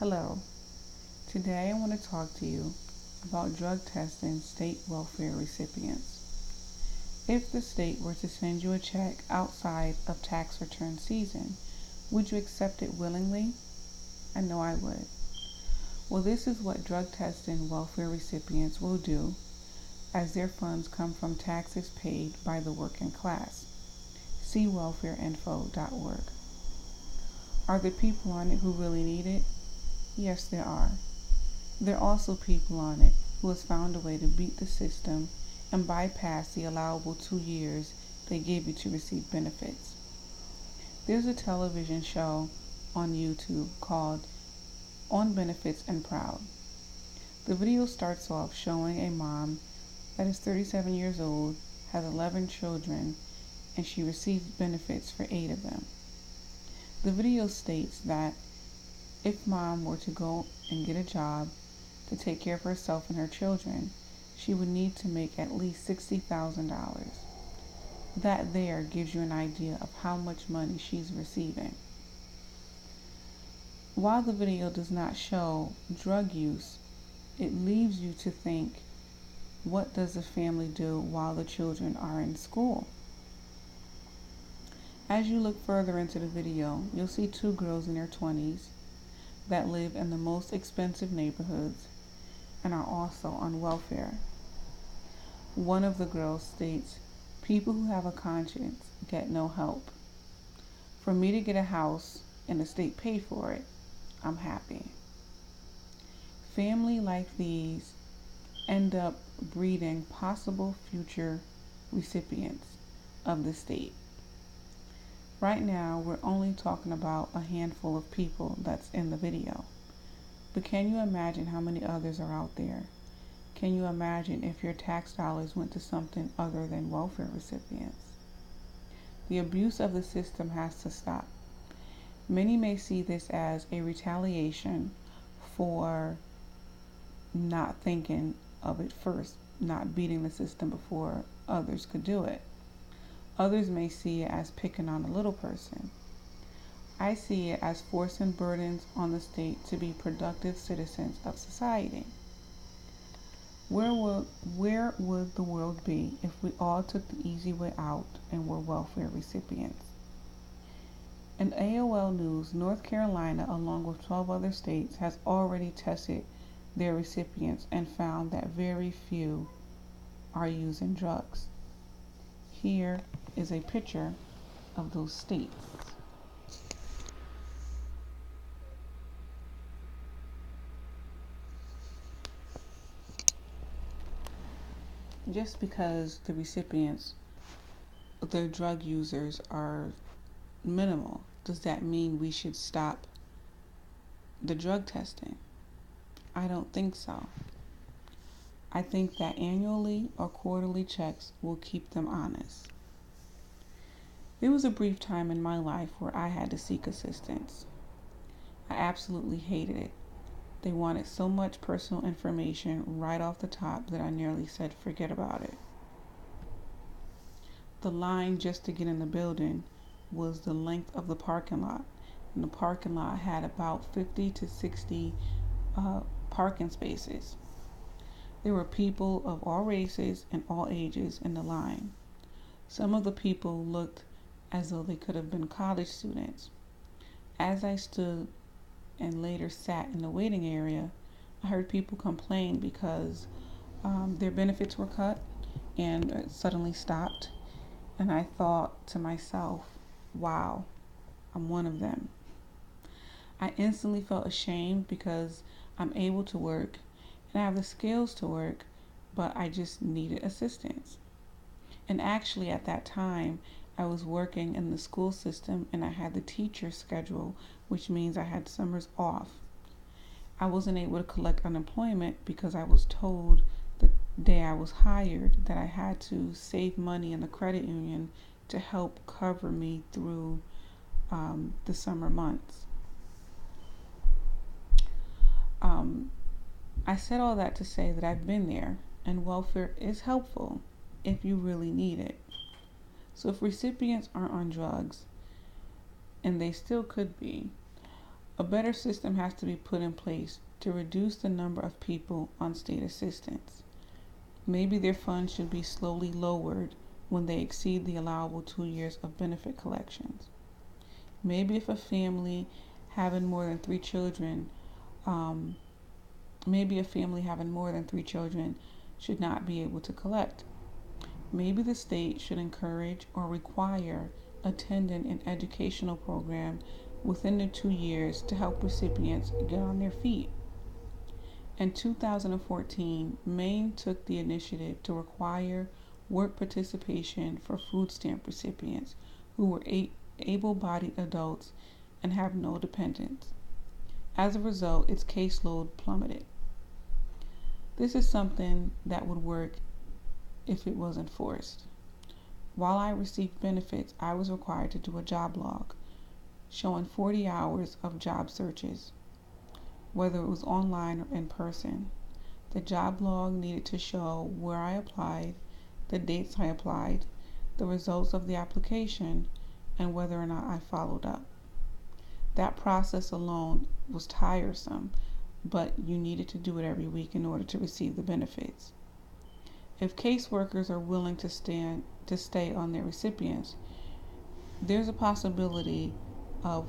Hello. Today I want to talk to you about drug testing state welfare recipients. If the state were to send you a check outside of tax return season, would you accept it willingly? I know I would. Well, this is what drug testing welfare recipients will do as their funds come from taxes paid by the working class. See welfareinfo.org. Are there people on it who really need it? Yes, there are. There are also people on it who has found a way to beat the system and bypass the allowable 2 years they give you to receive benefits. There's a television show on YouTube called On Benefits and Proud. The video starts off showing a mom that is 37 years old, has 11 children, and she receives benefits for 8 of them. The video states that if mom were to go and get a job to take care of herself and her children, she would need to make at least $60,000. That there gives you an idea of how much money she's receiving. While the video does not show drug use, it leaves you to think, what does the family do while the children are in school? As you look further into the video, you'll see 2 girls in their 20s that live in the most expensive neighborhoods and are also on welfare. One of the girls states, people who have a conscience get no help. For me to get a house and the state pay for it, I'm happy. Family like these end up breeding possible future recipients of the state. Right now, we're only talking about a handful of people that's in the video. But can you imagine how many others are out there? Can you imagine if your tax dollars went to something other than welfare recipients? The abuse of the system has to stop. Many may see this as a retaliation for not thinking of it first, not beating the system before others could do it. Others may see it as picking on a little person. I see it as forcing burdens on the state to be productive citizens of society. Where would the world be if we all took the easy way out and were welfare recipients? In AOL News, North Carolina, along with 12 other states, has already tested their recipients and found that very few are using drugs. Here is a picture of those states. Just because the recipients, the drug users, are minimal, does that mean we should stop the drug testing? I don't think so. I think that annually or quarterly checks will keep them honest. There was a brief time in my life where I had to seek assistance. I absolutely hated it. They wanted so much personal information right off the top that I nearly said, forget about it. The line just to get in the building was the length of the parking lot. And the parking lot had about 50 to 60 parking spaces. There were people of all races and all ages in the line. Some of the people looked as though they could have been college students. As I stood and later sat in the waiting area, I heard people complain because their benefits were cut and it suddenly stopped. And I thought to myself, wow, I'm one of them. I instantly felt ashamed because I'm able to work and I have the skills to work, but I just needed assistance. And actually at that time, I was working in the school system and I had the teacher schedule, which means I had summers off. I wasn't able to collect unemployment because I was told the day I was hired that I had to save money in the credit union to help cover me through the summer months. I said all that to say that I've been there, and welfare is helpful if you really need it. So if recipients aren't on drugs, and they still could be, A better system has to be put in place to reduce the number of people on state assistance. Maybe their funds should be slowly lowered when they exceed the allowable 2 years of benefit collections. Maybe if a family having more than three children, um, maybe a family having more than three children should not be able to collect. Maybe the state should encourage or require attending an educational program within the 2 years to help recipients get on their feet. In 2014, Maine took the initiative to require work participation for food stamp recipients who were able bodied adults and have no dependents. As a result, its caseload plummeted. This is something that would work if it was enforced. While I received benefits, I was required to do a job log showing 40 hours of job searches, whether it was online or in person. The job log needed to show where I applied, the dates I applied, the results of the application, and whether or not I followed up. That process alone was tiresome, but you needed to do it every week in order to receive the benefits. If caseworkers are willing to stay on their recipients, there's a possibility of